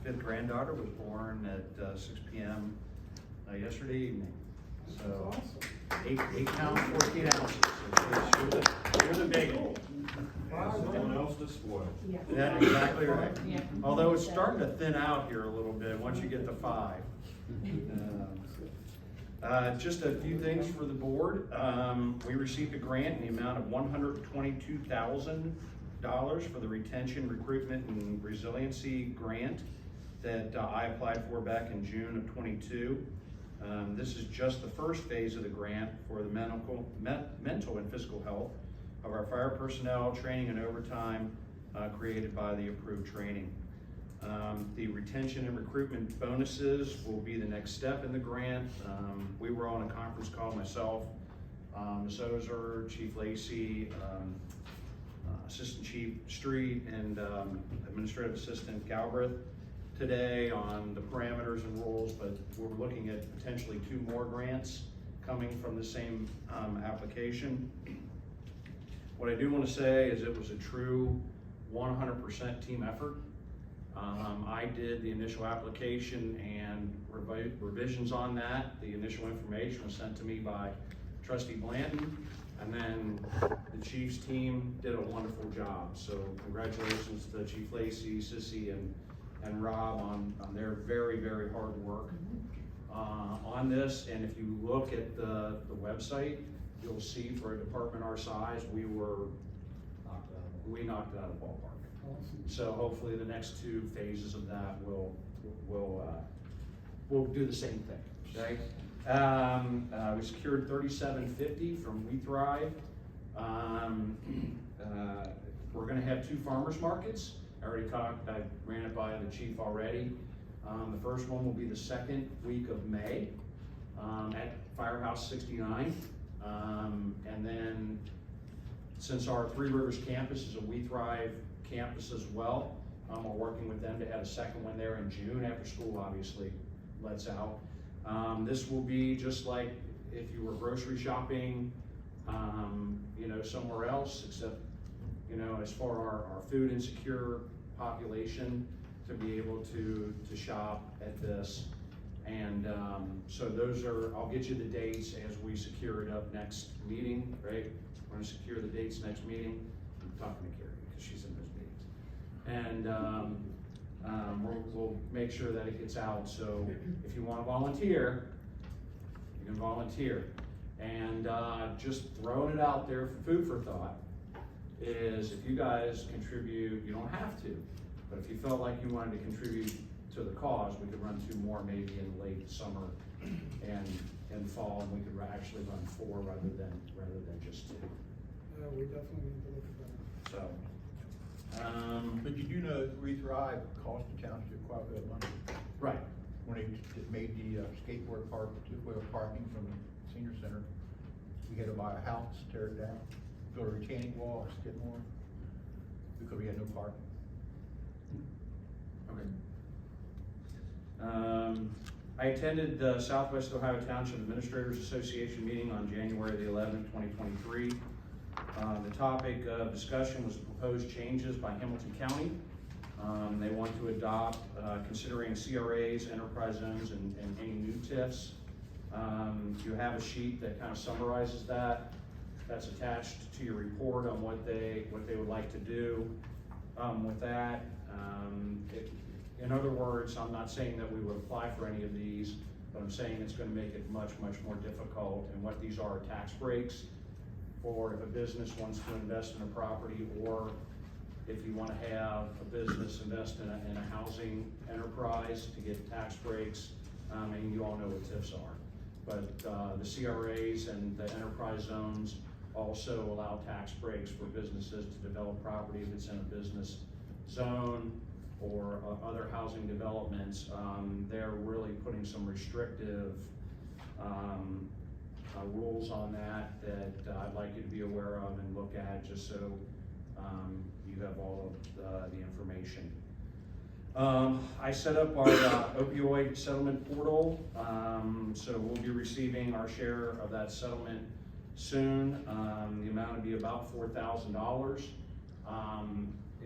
fifth granddaughter was born at 6 p.m. Yesterday evening. So That's awesome. 8 pounds, 14 ounces. So you're the big one. Someone else to spoil. Yeah. Yeah, exactly right. Yeah. Although it's starting to thin out here a little bit once you get to 5. Just a few things for the board. We received a grant in the amount of $122,000 for the Retention, Recruitment, and Resiliency Grant that I applied for back in June of 22. This is just the first phase of the grant for the mental and physical health of our fire personnel, training and overtime created by the approved training. The retention and recruitment bonuses will be the next step in the grant. We were on a conference call, myself, Ms. Ozer, Chief Lacey, Assistant Chief Street, and Administrative Assistant Galbraith today on the parameters and rules, but we're looking at potentially 2 more grants coming from the same application. What I do want to say is it was a true 100% team effort. I did the initial application and revisions on that. The initial information was sent to me by Trustee Blanton, and then the Chief's team did a wonderful job. So congratulations to Chief Lacey, Sissy, and Rob on their very, very hard work on this. And if you look at the website, you'll see for a department our size, we knocked it out of the ballpark. Awesome. So hopefully the next 2 phases of that will do the same thing, okay? We secured $37.50 from We Thrive. We're gonna have 2 farmers markets. I ran it by the chief already. The first one will be the 2nd week of May at Firehouse 69. And then since our Three Rivers campus is a We Thrive campus as well, we're working with them to have a 2nd one there in June after school obviously lets out. This will be just like if you were grocery shopping, you know, somewhere else, except, you know, as for our food insecure population to be able to shop at this. And so those are, I'll get you the dates as we secure it up next meeting, right? We're gonna secure the dates next meeting. I'm talking to Carrie because she's in those meetings. And we'll make sure that it gets out. So if you wanna volunteer, you can volunteer. And just throwing it out there for food for thought is if you guys contribute, you don't have to, but if you felt like you wanted to contribute to the cause, we could run 2 more maybe in late summer and in fall, and we could actually run 4 rather than just 2. Yeah, we definitely need to look at that. So, But you do know that We Thrive cost the township quite a bit of money. right. When they made the skateboard park, two-wheel parking from the senior center, we had to buy a house, tear it down, build a retaining wall, Skidmore, because we had no parking. Okay. I attended the Southwest Ohio Township Administrators Association meeting on January the 11th, 2023. The topic of discussion was proposed changes by Hamilton County. They want to adopt, considering CRAs, enterprise zones, and any new TIFs. You have a sheet that kind of summarizes that. That's attached to your report on what they would like to do with that. In other words, I'm not saying that we would apply for any of these, but I'm saying it's going to make it much, much more difficult. And what these are tax breaks for if a business wants to invest in a property, or if you want to have a business invest in a housing enterprise to get tax breaks. And you all know what TIFs are. But the CRAs and the enterprise zones also allow tax breaks for businesses to develop property if it's in a business zone or other housing developments. They're really putting some restrictive rules on that I'd like you to be aware of and look at, just so you have all of the information. I set up our opioid settlement portal, so we'll be receiving our share of that settlement soon. The amount would be about $4,000.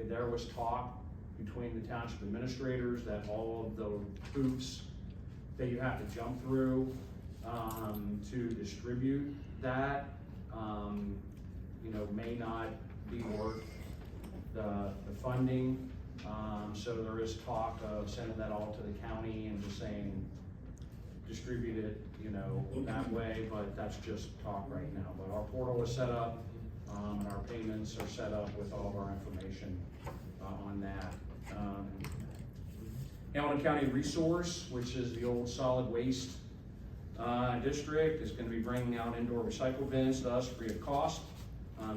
There was talk between the township administrators, that all of the hoops that you have to jump through, to distribute that, you know, may not be worth the funding. So there is talk of sending that all to the county and just saying, distribute it, you know, that way, but that's just talk right now. But our portal is set up, and our payments are set up with all of our information, on that. Hamilton County Resource, which is the old solid waste, district, is gonna be bringing out indoor recycle bins to us free of cost,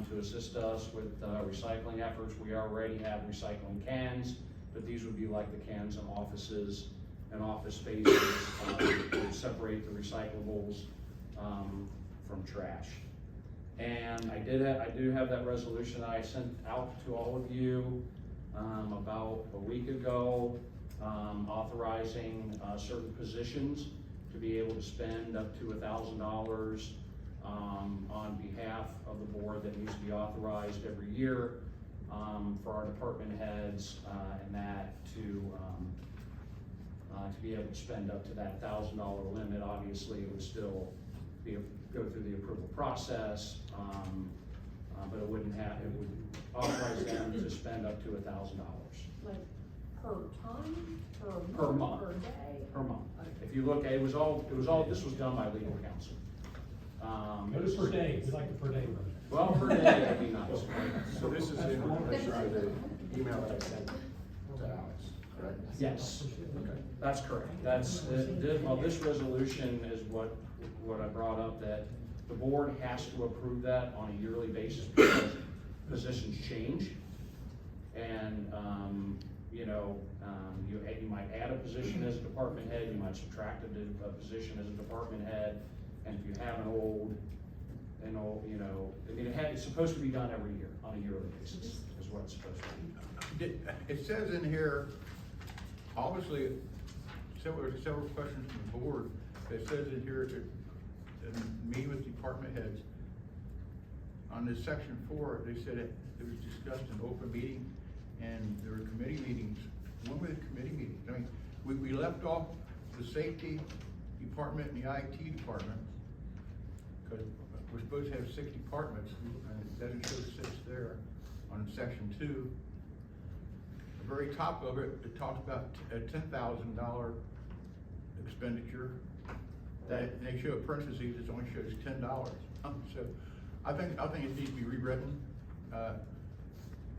to assist us with, recycling efforts. We already have recycling cans, but these would be like the cans in offices and office spaces, to separate the recyclables, from trash. And I do have that resolution that I sent out to all of you, about a week ago, authorizing, certain positions to be able to spend up to $1,000, on behalf of the board that needs to be authorized every year, for our department heads, and that to be able to spend up to that $1,000 limit. Obviously, it would still go through the approval process, but it would authorize them to spend up to $1,000. Like per time, Per month. per day? Per month. If you look, this was done by legal counsel. It was per day, we like the per day version. Well, per day, that'd be nice. So this is in relation to the email that I sent to Alex, correct? Yes, Okay. that's correct. This resolution is what I brought up, that the board has to approve that on a yearly basis because positions change. And, you know, you might add a position as a department head, you might subtract a position as a department head. And if you have an old, you know, I mean, it's supposed to be done every year, on a yearly basis, is what it's supposed to be. It says in here, obviously, several questions from the board. It says in here to meet with department heads. On this section 4, they said it was discussed in open meeting, and there were committee meetings. When were the committee meetings? I mean, we left off the safety department and the IT department, because we're supposed to have 6 departments, and it doesn't show 6 there on section 2. The very top of it, it talks about a $10,000 expenditure. And they show parentheses, it only shows $10. So I think it needs to be rewritten.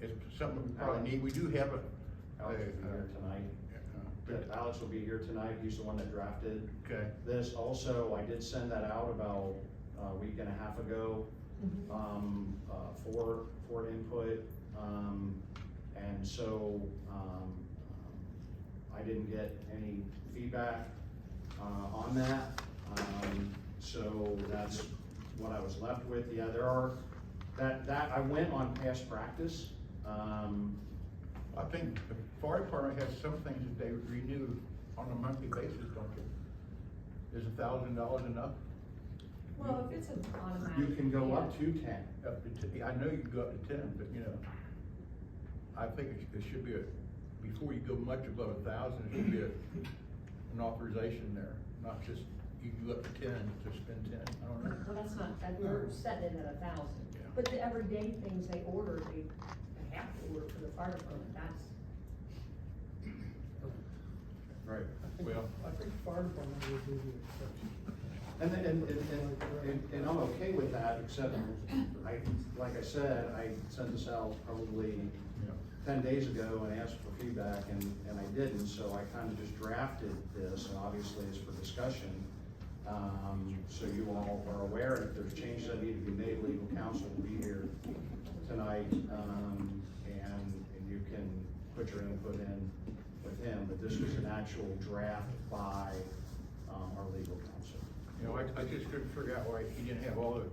It's something we probably need. We do have Alex will be here tonight. Alex will be here tonight. He's the one that drafted this. Also, I did send that out about a week and a half ago, for input. And so, I didn't get any feedback, on that. So that's what I was left with. Yeah, there are, I went on past practice. I think the fire department has some things that they renew on a monthly basis, don't they? Is $1,000 enough? Well, if it's an automatic. You can go up to 10. Up to 10. I know you can go up to 10, but you know, I think it should be before you go much above 1,000, it should be an authorization there, not just you go up to 10 to spend 10. I don't know. Well, that's not, we're setting it at 1,000. Yeah. But the everyday things they order, they have to order for the fire department, that's. Right. Well, I think the fire department would be the exception. And I'm okay with that, except like I said, I sent this out probably 10 days ago and asked for feedback, and I didn't, so I kind of just drafted this, and obviously it's for discussion. So you all are aware, if there's changes that need to be made, legal counsel will be here tonight, and you can put your input in with him, but this was an actual draft by our legal counsel. you know, I just couldn't figure out why he didn't have all the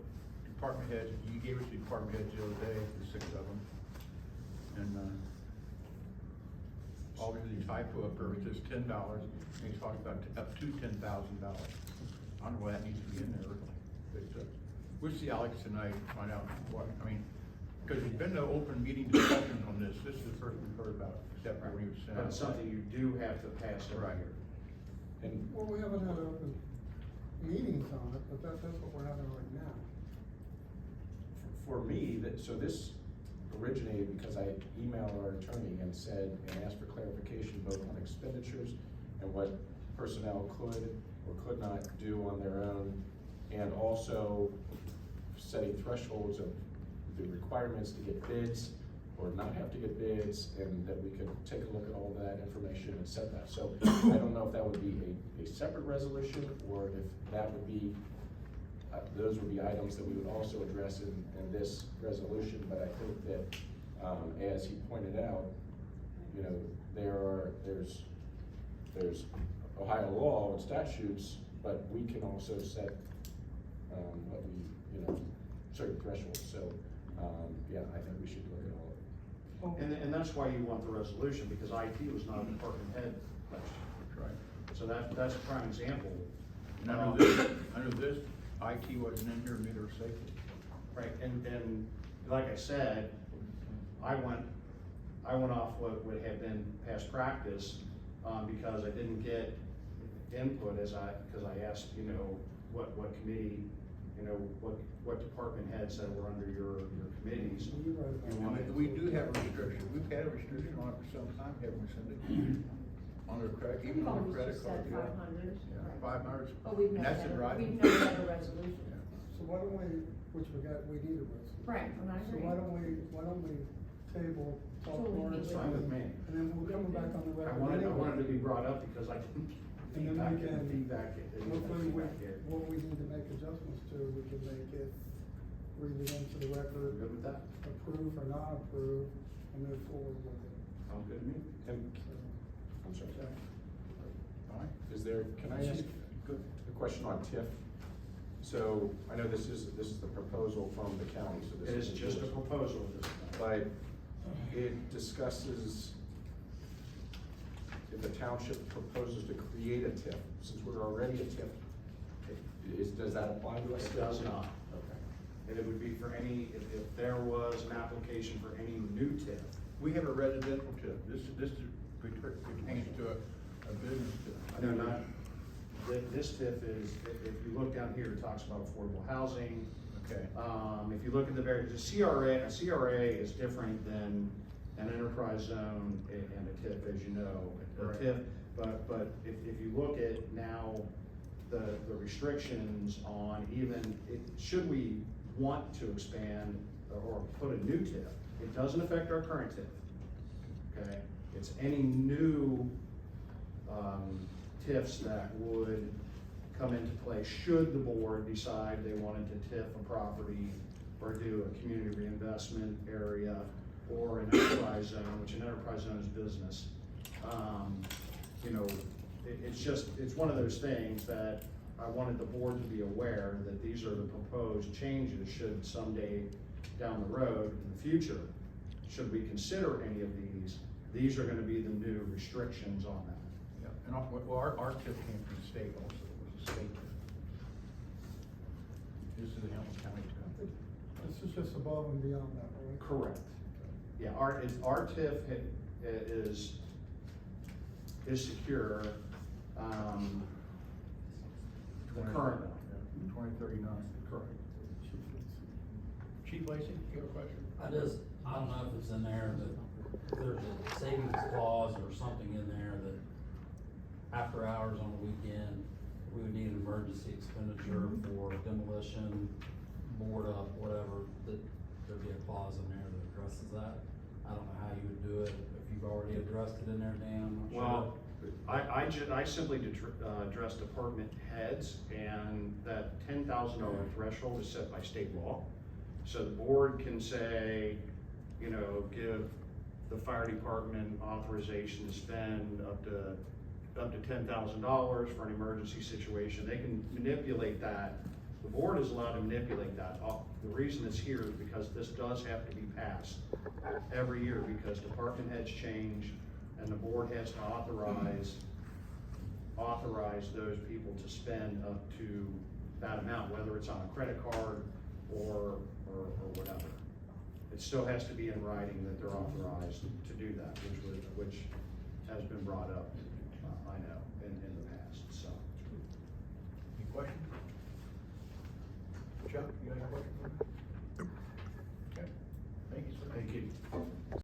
department heads. You gave us the department heads the other day, the 6 of them. And, obviously the typo up there, it says $10, and he's talking about up to $10,000. I don't know why that needs to be in there, but, we'll see Alex tonight, find out what, I mean, Because there's been no open meeting discussion on this. This is the first we've heard about it, except for when you sent But out. it's something you do have to pass every Right. year. And Well, we haven't had open meetings on it, but that's what we're having right now. for me, so this originated because I emailed our attorney and said, and asked for clarification both on expenditures and what personnel could or could not do on their own, and also setting thresholds of the requirements to get bids or not have to get bids, and that we could take a look at all that information and set that. So I don't know if that would be a separate resolution, or if that would be, those would be items that we would also address in this resolution. But I think that, as he pointed out, you know, there's Ohio law and statutes, but we can also set, what we, you know, certain thresholds. So, yeah, I think we should look at all of it. And that's why you want the resolution, because IT was not a department head last year. That's right. So that's a prime example. And under this, IT wasn't in here, neither was safety. Right, and like I said, I went off what would have been past practice, because I didn't get input because I asked, you know, what committee, you know, what department heads that were under your committees. You're right about You want that. We do have a restriction. We've had a restriction on it for some time, haven't we, Cindy? On the credit, even on the credit card, We've yeah. always just said 500. Yeah, 500. But we've And never that's had, in writing. we've never had a resolution. Yeah. So why don't we, which we need a resolution. Right, and I So agree. why don't we table, talk Till we more, meet It's fine with me. and then we'll come back on the I record. wanted to be brought up because I didn't And then we can, feedback it. hopefully, what we need to make adjustments to, we can make it, read it into the record, Good with that? approve or not approve, and move forward with it. Sounds good to me. And, So, I'm sorry, okay. All right. is there, can I ask a question on TIF? So, I know this is the proposal from the county, so this It is isn't just a yours. proposal at this point. But it discusses if the township proposes to create a TIF, since we're already a TIF, does that apply to us? It does not. Okay. And it would be for if there was an application for any new TIF. We have a residential tip. This pertains to a business tip. No, not, this TIF is, if you look down here, it talks about affordable housing. Okay. If you look at the a CRA is different than an enterprise zone and a TIF, as you know. A Right. TIF, but if you look at now, the restrictions on should we want to expand or put a new TIF, it doesn't affect our current TIF, okay? It's any new, TIFs that would come into play should the board decide they wanted to TIF a property or do a community reinvestment area or an enterprise zone, which an enterprise zone is business. You know, it's one of those things that I wanted the board to be aware that these are the proposed changes should someday down the road in the future, should we consider any of these are gonna be the new restrictions on that. Yeah, and our tip came from the state also, it was a state tip. This is the Hamilton County tip. This is just above and beyond that, right? Correct. Yeah, our TIF is secure, the current one. 2039. Correct. Chief Lacy, you have a question? I don't know if it's in there, that there's a savings clause or something in there that after hours on the weekend, we would need an emergency expenditure for demolition, board up, whatever, that there'd be a clause in there that addresses that. I don't know how you would do it, if you've already addressed it in there, Dan, I'm not sure. Well, I simply address department heads, and that $10,000 threshold is set by state law. So the board can say, you know, give the fire department authorization to spend up to $10,000 for an emergency situation. They can manipulate that. The board is allowed to manipulate that. The reason it's here is because this does have to be passed every year because department heads change and the board has to authorize those people to spend up to that amount, whether it's on a credit card or whatever. it still has to be in writing that they're authorized to do that, which has been brought up, I know, in the past.